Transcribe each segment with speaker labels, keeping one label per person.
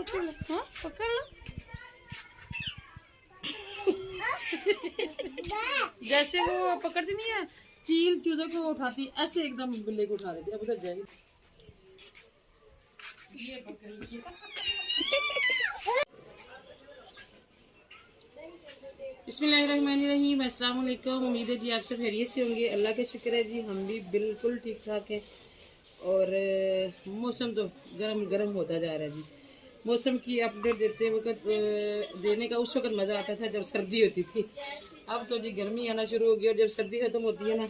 Speaker 1: पकड़ लो, हाँ पकड़ लो। जैसे वो पकड़ती नहीं है चील चूजों को उठाती, ऐसे एकदम बिल्ले को उठा रही थी। अब उधर जाएगी, ये पकड़ लिया। बिस्मिल्लाहिर्रहमानिर्रहीम, अस्सलाम वालेकुम। उम्मीद है जी आप सब खैरियत से होंगे। अल्लाह का शुक्र है जी, हम भी बिल्कुल ठीक ठाक हैं। और मौसम तो गर्म गर्म होता जा रहा है जी। मौसम की अपडेट देते वक्त देने का उस वक्त मज़ा आता था जब सर्दी होती थी। अब तो जी गर्मी आना शुरू हो गई और जब सर्दी ख़त्म होती है ना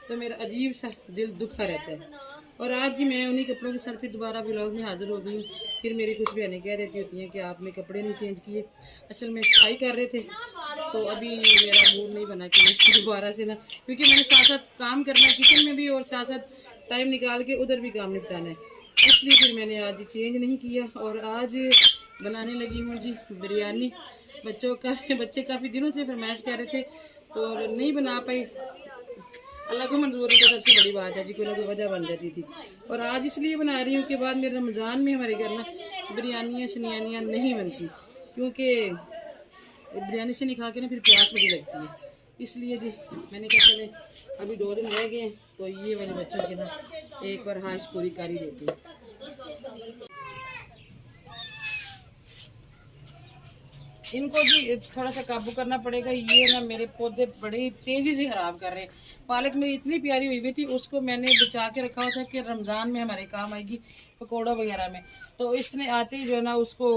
Speaker 1: तो मेरा अजीब सा दिल दुखा रहता है। और आज जी मैं उन्हीं कपड़ों के साथ फिर दोबारा व्लॉग में हाज़िर हो गई हूँ। फिर मेरी कुछ बहनें कह देती होती हैं कि आपने कपड़े नहीं चेंज किए। असल में सफाई कर रहे थे तो अभी मेरा मूड नहीं बना कि मैं दोबारा से ना, क्योंकि मैंने साथ साथ काम करना है किचन में भी और साथ साथ टाइम निकाल के उधर भी काम निपटाना है, इसलिए फिर मैंने आज चेंज नहीं किया। और आज बनाने लगी हूँ जी बिरयानी। बच्चे काफ़ी दिनों से फरमाइश कर रहे थे तो नहीं बना पाई। अल्लाह को मंजूर है तो सबसे बड़ी बात है जी, कोई ना कोई वजह बन जाती थी। और आज इसलिए बना रही हूँ कि बाद में रमज़ान में हमारे घर ना बिरयानियाँ शनियानियाँ नहीं बनती, क्योंकि बिरयानी से नहीं खा के ना फिर प्यास बड़ी लगती है। इसलिए जी मैंने कहा चले अभी 2 दिन रह गए हैं तो ये वाले बच्चों के ना एक बार ख्वाहिश पूरी कर ही देती है। इनको जी थोड़ा सा काबू करना पड़ेगा। ये ना मेरे पौधे बड़े तेज़ी से ख़राब कर रहे हैं। पालक मेरी इतनी प्यारी हुई थी, उसको मैंने बचा के रखा हुआ था कि रमज़ान में हमारे काम आएगी पकौड़ा वगैरह में। तो इसने आते ही जो है ना उसको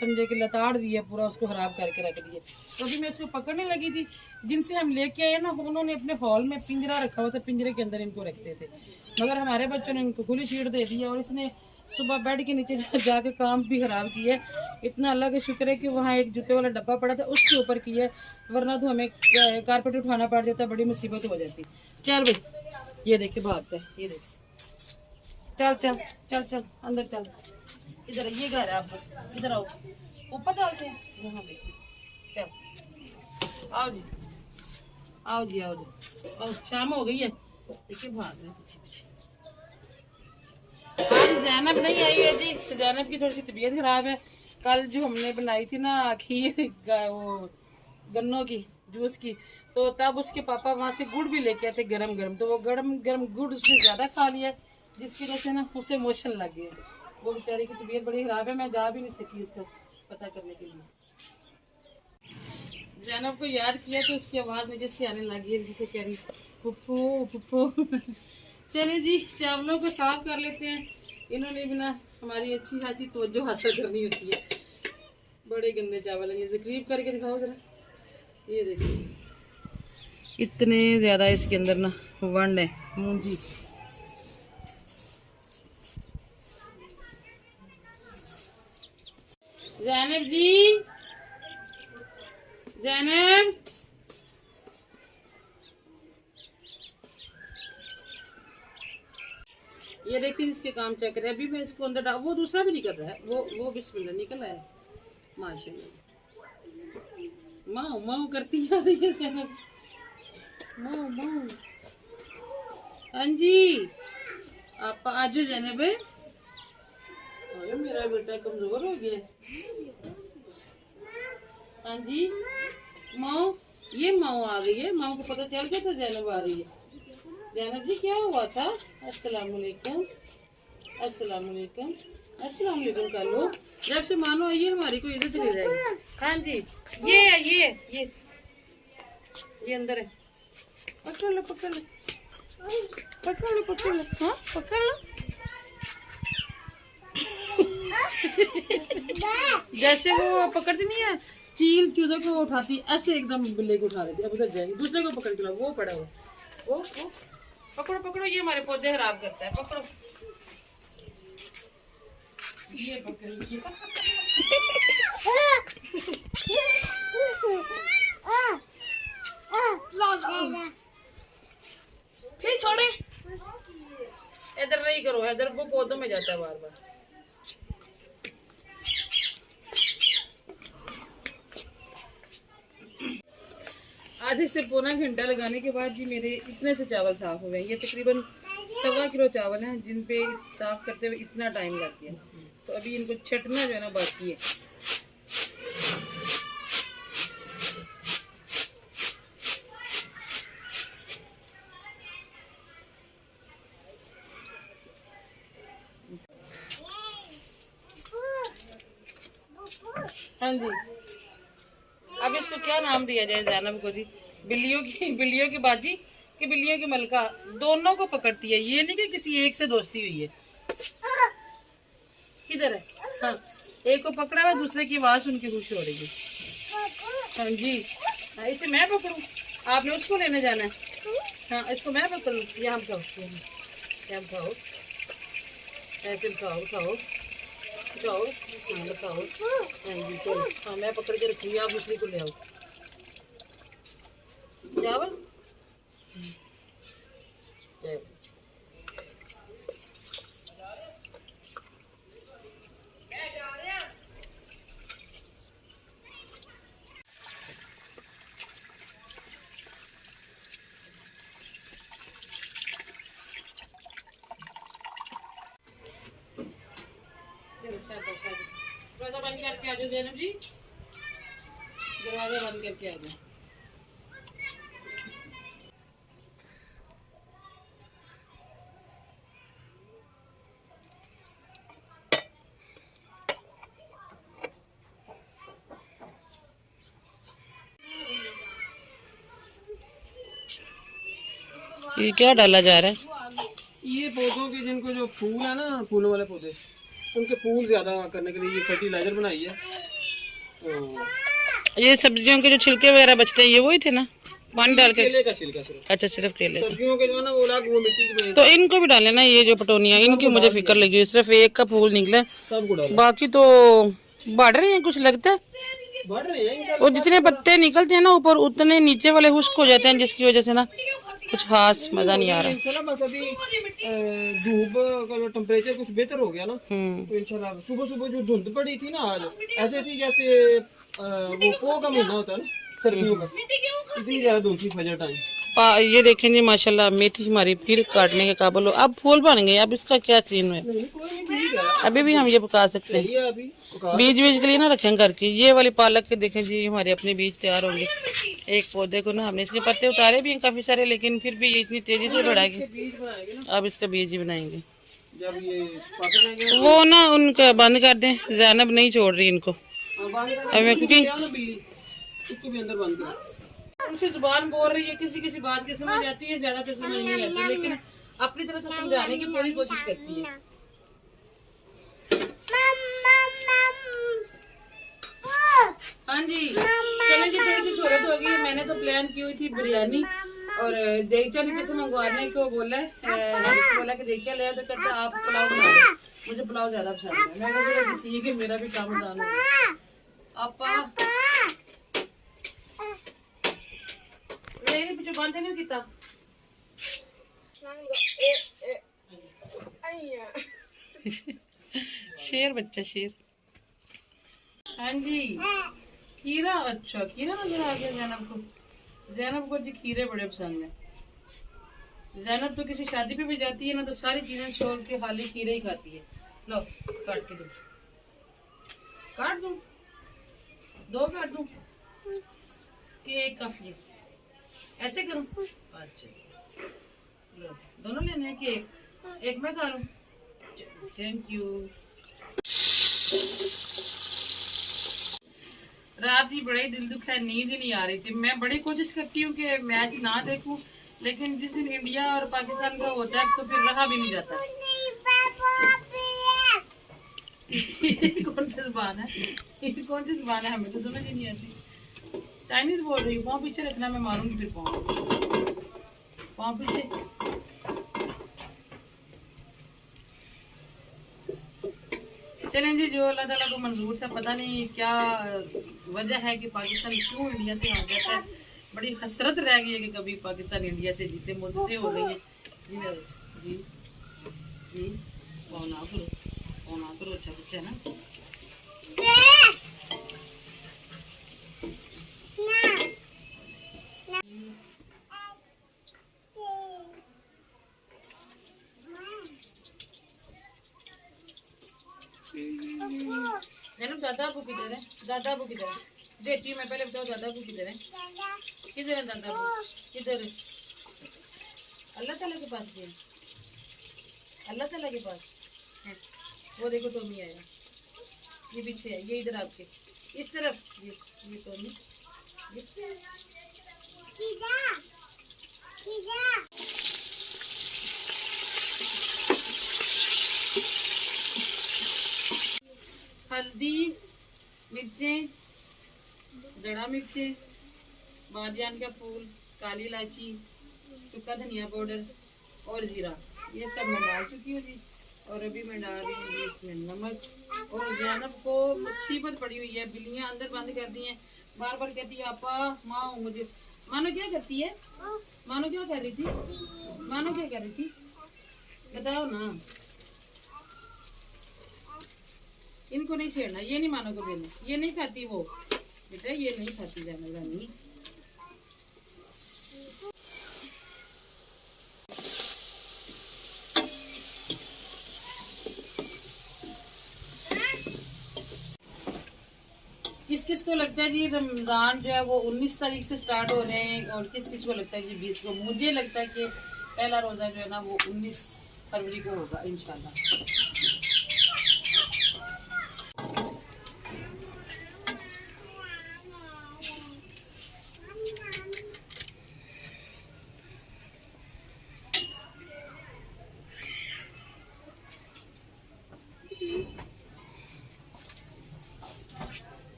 Speaker 1: समझे कि लताड़ दिया, पूरा उसको ख़राब करके रख दिया। तो अभी मैं उसको पकड़ने लगी थी, जिनसे हम लेके आए ना उन्होंने अपने हॉल में पिंजरा रखा हुआ था, पिंजरे के अंदर इनको रखते थे, मगर हमारे बच्चों ने इनको खुली छीट दे दी और इसने सुबह बेड के नीचे जाके काम भी खराब किया है। इतना अल्लाह का शुक्र है कि वहाँ एक जूते वाला डब्बा पड़ा था उसके ऊपर किया है, वरना तो हमें कारपेट उठाना पड़ जाता, बड़ी मुसीबत हो जाती। चल भाई ये देखे भागता है, ये देख, चल चल चल चल अंदर चल, इधर ये घर है आपका, इधर आओ ऊपर डालते हैं यहाँ पे। चल आओ जी आओ जी आओ जी आओ, शाम हो गई है, देखिए भाग रहे पीछे पीछे। आज जैनब नहीं आई है जी, तो जैनब की थोड़ी सी तबीयत खराब है। कल जो हमने बनाई थी ना खीर वो गन्नों की जूस की, तो तब उसके पापा वहाँ से गुड़ भी लेके आए थे गरम गरम, तो वो गरम गरम गुड़ उसने ज़्यादा खा लिया जिसकी वजह से ना उसे मोशन लग गया। वो बेचारी की तबीयत बड़ी खराब है, मैं जा भी नहीं सकी इसका पता करने के लिए। जैनब को याद किया तो उसकी आवाज़ नीचे से आने लगी है, जिसे कह रही पुप्पू पुप्पू। चलिए जी चावलों को साफ कर लेते हैं। इन्होंने बिना हमारी अच्छी खासी तवज्जो हासिल करनी होती है। बड़े गंदे चावल हैं ये, करीब करके दिखाओ जरा, ये देखिए इतने ज़्यादा इसके अंदर ना वंड है मूंजी। जैनब जी, जैनब ये देखिए इसके काम चेक कर रहे हैं। अभी मैं इसको अंदर डाल, वो दूसरा भी निकल रहा है, वो बिस्मिल्लाह निकल आया माशाल्लाह। माओ माओ करती आ रही है जैनब, माओ माओ। हाँ जी आप आज जैनब है, मेरा बेटा कमजोर हो गया। हाँ जी माओ, ये माओ आ गई है, माओ को पता चल गया था जैनब आ रही है। जैनब जी क्या हुआ था? अस्सलाम वालेकुम, अस्सलाम वालेकुम, अस्सलाम वालेकुम कर लो। जब से मानो आई है हमारी को इधर से ले जाएगी। हाँ जी ये है ये अंदर है, पकड़ लो पकड़ लो पकड़ लो पकड़ लो, हाँ पकड़ लो। जैसे वो पकड़ती नहीं है चील चूजों को उठाती, ऐसे एकदम बिल्ले को उठा रही थी। अब उधर जाएगी, दूसरे को पकड़ के लो, वो पड़ा हुआ वो पकड़ो पकड़ो, ये हमारे पौधे खराब करता है, पकड़ो ये पकड़ लिया। फिर छोड़े, इधर नहीं करो, इधर वो पौधों में जाता है बार बार। आधे से पौना घंटा लगाने के बाद जी मेरे इतने से चावल साफ हो गए। ये तकरीबन 1.25 किलो चावल हैं जिन पे साफ करते हुए इतना टाइम लग गया। तो अभी इनको छटना जो है ना बाकी है। हाँ जी, अब इसको क्या नाम दिया जाए ज़ैनब को जी? बिल्लियों की बाजी कि बिल्लियों की मलका, दोनों को पकड़ती है। ये नहीं कि किसी एक से दोस्ती हुई है। किधर है? हाँ, एक को पकड़ा हुआ, दूसरे की आवाज़ सुन के खुश हो रही है। हाँ जी, हाँ, इसे मैं पकड़ूँ? आपने उसको लेने जाना है? हाँ, इसको मैं पकड़ूँ? यहाँ खाओ, यहाँ खाओ, ऐसे खाओ खाओ खाओ, हाँ खाओ। हाँ जी चलो, हाँ मैं पकड़ के रखूँगी, आप दूसरी को ले आओ। चावल दरवाजा बंद करके आ जाओ ज़ैनब जी, दरवाजा बंद करके आ जाओ। ये क्या डाला जा रहा है?
Speaker 2: ये पौधों के जिनको जो फूल है ना, फूलों वाले पौधे, उनके फूल ज्यादा करने के लिए ये फर्टिलाइजर बनाई है। तो
Speaker 1: ये सब्जियों के जो छिलके वगैरह बचते हैं ये वही थे ना, पानी डाल के?
Speaker 2: केले का छिलका सिर्फ।
Speaker 1: अच्छा, सिर्फ केले।
Speaker 2: सब्जियों के जो है ना वो अलग, वो मिट्टी की
Speaker 1: तो इनको भी डाले ना, ये जो पटोनिया, इनकी मुझे फिक्र लगी है। सिर्फ एक का फूल निकला,
Speaker 2: सबको डाला,
Speaker 1: बाकी तो बढ़ रहे हैं, कुछ लगता है
Speaker 2: बढ़ रहे हैं।
Speaker 1: वो जितने पत्ते निकलते हैं ना ऊपर, उतने नीचे वाले खुश्क हो जाते हैं, जिसकी वजह से ना कुछ खास मजा नहीं आ रहा।
Speaker 2: इंशाल्लाह बस अभी धूप का जो टेम्परेचर कुछ बेहतर हो गया ना, तो इंशाल्लाह सुबह सुबह जो धुंध पड़ी थी ना आज, ऐसे थी जैसे वो पोह का महीना होता है ना सर्दियों का, इतनी ज्यादा धुंध थी फजर टाइम।
Speaker 1: ये देखें जी माशाल्लाह, मेथी हमारी फिर काटने के काबिल हो। अब फूल बन गए, अब इसका क्या सीन है? अभी भी हम ये पका सकते हैं, बीज के लिए ना रखें घर की। ये वाली पालक के देखें जी, हमारे अपने बीज तैयार होंगे। एक पौधे को ना हमने इसके पत्ते उतारे भी हैं काफी सारे, लेकिन फिर भी ये इतनी तेजी से बढ़ाएगी। अब इसका बीज ही बनाएंगे। वो ना उनका बंद कर दें, ज़ैनब नहीं छोड़ रही इनको। अब मैं कुकिंग,
Speaker 2: उसको भी अंदर बंद करो।
Speaker 1: उनसे जुबान बोल रही है, किसी किसी बात की समझ आती है, ज्यादातर समझ नहीं आती, लेकिन अपनी तरफ से समझाने की पूरी कोशिश करती है। हाँ जी, चलें जी, थोड़ी सी शोहरत होगी। मैंने तो प्लान की हुई थी बिरयानी, और देगचा नीचे से मंगवाने को बोला है। बोला कि देगचा ले, तो कहता आप पुलाव बना लो, मुझे पुलाव ज्यादा पसंद है। मैं बोला ठीक है, मेरा भी काम आसान हो। आपा मेरे पीछे बंद नहीं किया। शेर बच्चा शेर। हाँ जी, खीरा, अच्छा खीरा नजर आ गया ज़ैनब को। ज़ैनब को जी खीरे बड़े पसंद है। ज़ैनब तो किसी शादी पे भी जाती है ना, तो सारी चीजें छोड़ के खाली खीरे ही खाती है। लो काट के दो, काट दूं, दो काट दूं कि एक काफी है? ऐसे करूं? अच्छा लो, दोनों लेने हैं कि एक मैं खा लूं? Thank you. रात ही बड़ा ही दिल दुख है, नींद ही नहीं आ रही थी। मैं बड़ी कोशिश करती हूँ कि मैच ना देखूं, लेकिन जिस दिन इंडिया और पाकिस्तान का होता है तो फिर रहा भी नहीं जाता। कौन सी जुबान है, कौन सी जुबान है, हमें तो समझ ही नहीं आती। चाइनीज बोल रही हूँ। पाँव पीछे रखना, मैं मारूंगी फिर पाँव पीछे। चलें जी, जो अल्लाह ताला को मंजूर था। पता नहीं क्या वजह है कि पाकिस्तान क्यों इंडिया से हार जाता है। बड़ी हसरत रह गई है कि कभी पाकिस्तान इंडिया से जीते, मुद्दतें हो गई हैं जी। जी फोन ना करो, अच्छा बच्चा है ना। नैनू दादा अबू किधर है? दादा अबू किधर है? देती हूँ मैं, पहले बताओ दादा अबू किधर है? किधर है दादा अबू? किधर है? अल्लाह ताला के पास गए, अल्लाह ताला के पास है। वो देखो टोमी आया, ये पीछे है, ये इधर आपके इस तरफ, ये टोमी, हल्दी, मिर्चें, दड़ा मिर्चें, बादियान का फूल, काली इलायची, सूखा धनिया पाउडर और जीरा, ये सब मैं डाल चुकी हूँ जी। और अभी मैं डाल रही हूँ इसमें नमक। और जैनब को मुसीबत पड़ी हुई है, बिल्लियाँ अंदर बंद कर दी हैं, बार बार कहती है आपा माँ मुझे। मानो क्या करती है? मानो क्या कर रही थी? मानो क्या कर रही थी, बताओ ना। इनको नहीं छेड़ना, ये नहीं मानो को देना, ये नहीं खाती वो बेटा, ये नहीं खाती जैनब रानी। किस किस को लगता है जी रमज़ान जो है वो 19 तारीख से स्टार्ट हो रहे हैं, और किस किस को लगता है जी 20 को। मुझे लगता है कि पहला रोज़ा जो है ना वो 19 फरवरी को होगा इंशाल्लाह।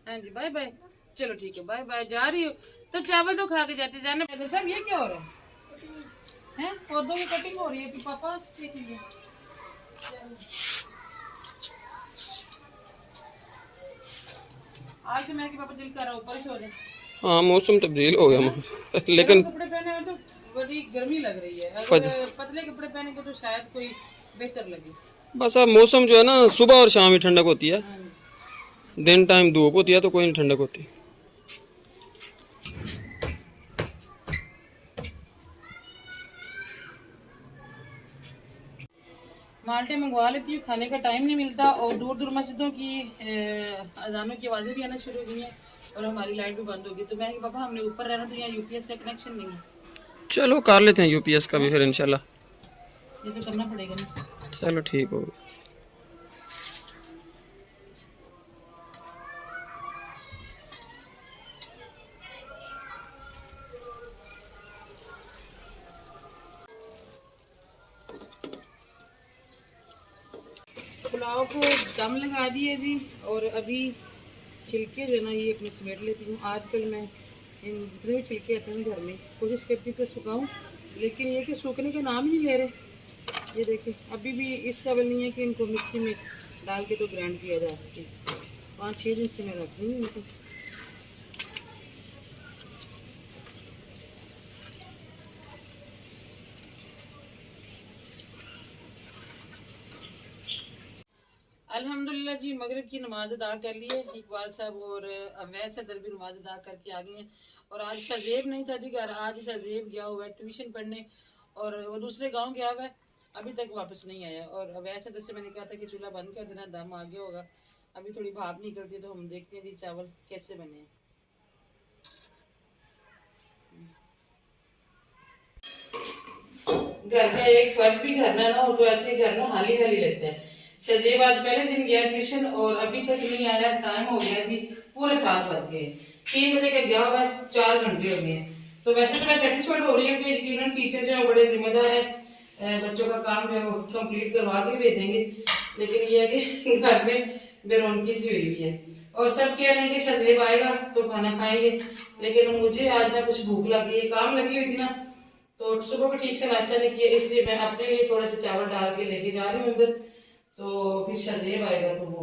Speaker 1: हाँ जी बाय बाय, चलो ठीक है बाय बाय, जा रही हो तो चावल तो खा के जाते जाने। तो सब ये क्या हो रहा है? पौधों की कटिंग हो रही है कि पापा सीख लिए। आज से मैं कि पापा दिल कर रहा ऊपर से हो जाए।
Speaker 2: हाँ मौसम तब्दील हो गया लेकिन
Speaker 1: कपड़े पहने हुए तो बड़ी गर्मी लग रही है, अगर पतले कपड़े पहनेंगे तो शायद कोई बेहतर लगे।
Speaker 2: बस अब मौसम जो है ना सुबह और शाम ही ठंडक होती है,
Speaker 1: हाँ।
Speaker 2: दिन टाइम धूप होती है तो कोई नहीं ठंडक होती।
Speaker 1: माल्टे मंगवा लेती हूँ, खाने का टाइम नहीं मिलता, और दूर दूर मस्जिदों की अजानों की आवाज़ें भी आना शुरू हो गई हैं, और हमारी लाइट भी बंद होगी। तो मैं कि पापा हमने ऊपर रहना, तो यहाँ यूपीएस का कनेक्शन नहीं है।
Speaker 2: चलो कर लेते हैं यूपीएस का भी फिर इंशाल्लाह।
Speaker 1: ये तो करना पड़ेगा ना।
Speaker 2: चलो ठीक हो गया।
Speaker 1: पुलाव को दम लगा दिए जी, और अभी छिलके जो है ना ये अपने समेट लेती हूँ। आजकल मैं इन जितने भी छिलके आते हैं घर में कोशिश करती हूँ कि सुखाऊँ, लेकिन ये कि सूखने का नाम ही नहीं ले रहे। ये देखिए अभी भी इस काबिल नहीं है कि इनको मिक्सी में डाल के तो ग्राइंड किया जा सके। 5-6 दिन से मैं रख रही हूँ इनको। अल्हम्दुलिल्लाह जी, मगरिब की नमाज अदा कर ली है इकबाल साहब और अवैस सदर भी नमाज अदा करके आ गई हैं। और आज शाजेब नहीं था जी घर, आज शाजेब गया हुआ है ट्यूशन पढ़ने, और वो दूसरे गांव गया हुआ है, अभी तक वापस नहीं आया। और अवैस सदर से मैंने कहा था कि चूल्हा बंद कर देना, दम आ गया होगा। अभी थोड़ी भाप निकलती है तो हम देखते हैं जी चावल कैसे बने हैं। घर का एक फर्द भी घर ना हो तो ऐसे घर ना हाली हाली लगता है। शजीब आज पहले दिन गया ट्यूशन और अभी तक नहीं आया। टाइम हो गया थी पूरे 7 बज गए, 3 बजे का गया हुआ है, 4 घंटे हो गए। तो वैसे तो मैं सेटिस्फाइड हो रही हूँ कि यकीनन टीचर जो है बड़े जिम्मेदार है, बच्चों का काम जो है वो कंप्लीट करवा के भेजेंगे। लेकिन ये है कि घर में बेरौनकी सी हुई हुई है, और सब कह रहे हैं कि शजीब आएगा तो खाना खाएंगे, लेकिन मुझे आज ना कुछ भूख लगी है, काम लगी हुई थी ना, तो सुबह को ठीक से नाश्ता नहीं किया, इसलिए मैं अपने लिए थोड़े से चावल डाल के लेके जा रही हूँ अंदर। तो फिर शजेब आएगा तो वो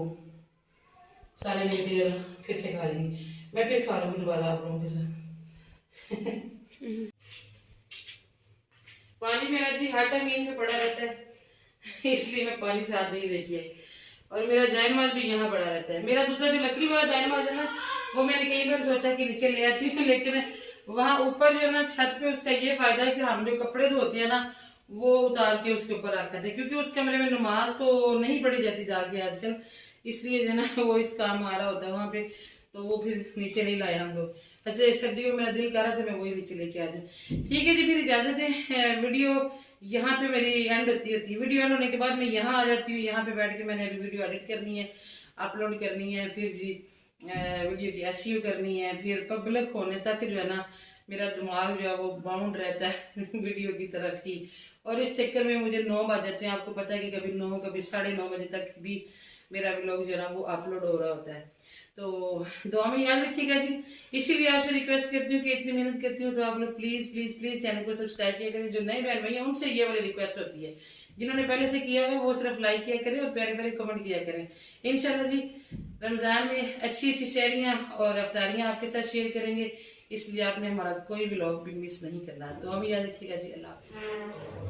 Speaker 1: सारे मिलके फिर से खा लेंगे, मैं फिर खा लूंगी दोबारा आप लोगों के साथ। पानी मेरा जी हर टाइम यहीं पे पड़ा रहता है, इसलिए मैं पानी साथ नहीं लेके आई। और मेरा जायनमाज भी यहाँ पड़ा रहता है। मेरा दूसरा जो लकड़ी वाला जायनमाज है ना, वो मैंने कई बार सोचा कि नीचे ले आती हूँ, लेकिन वहाँ ऊपर जो ना छत पे उसका ये फायदा है कि हम जो कपड़े धोते हैं ना वो उतार के उसके ऊपर रख देते, क्योंकि उस कमरे में नमाज तो नहीं पढ़ी जाती जाके आजकल, इसलिए जो ना वो इस काम आ रहा होता है वहाँ पे, तो वो फिर नीचे नहीं लाए हम लोग। वैसे सर्दियों में मेरा दिल कर रहा था मैं वही नीचे लेके आ जाऊँ। ठीक है जी, फिर इजाजत है। वीडियो यहाँ पे मेरी एंड होती है। वीडियो एंड होने के बाद मैं यहाँ आ जाती हूँ। यहाँ पे बैठ के मैंने अभी वीडियो एडिट करनी है, अपलोड करनी है, फिर जी वीडियो की एसईओ करनी है, फिर पब्लिक होने तक जो है ना मेरा दिमाग जो है वो बाउंड रहता है वीडियो की तरफ ही, और इस चक्कर में मुझे 9 बज जाते हैं। आपको पता है कि कभी 9 कभी 9:30 बजे तक भी मेरा व्लॉग जो है ना वो अपलोड हो रहा होता है। तो दुआ में याद रखिएगा जी। इसीलिए आपसे रिक्वेस्ट करती हूँ कि इतनी मेहनत करती हूँ तो आप लोग प्लीज़ प्लीज़ प्लीज़ चैनल को सब्सक्राइब किया करें। जो नए बहन भाई हैं उनसे ये वाली रिक्वेस्ट होती है, जिन्होंने पहले से किया हुआ वो सिर्फ लाइक किया करें और प्यारे प्यारे कमेंट किया करें। इंशाल्लाह जी रमज़ान में अच्छी अच्छी सहरियाँ और अफ्तारियाँ आपके साथ शेयर करेंगे, इसलिए आपने हमारा कोई व्लॉग भी मिस नहीं करना। तो हम याद रखिएगा जी। अल्लाह हाफ़िज़।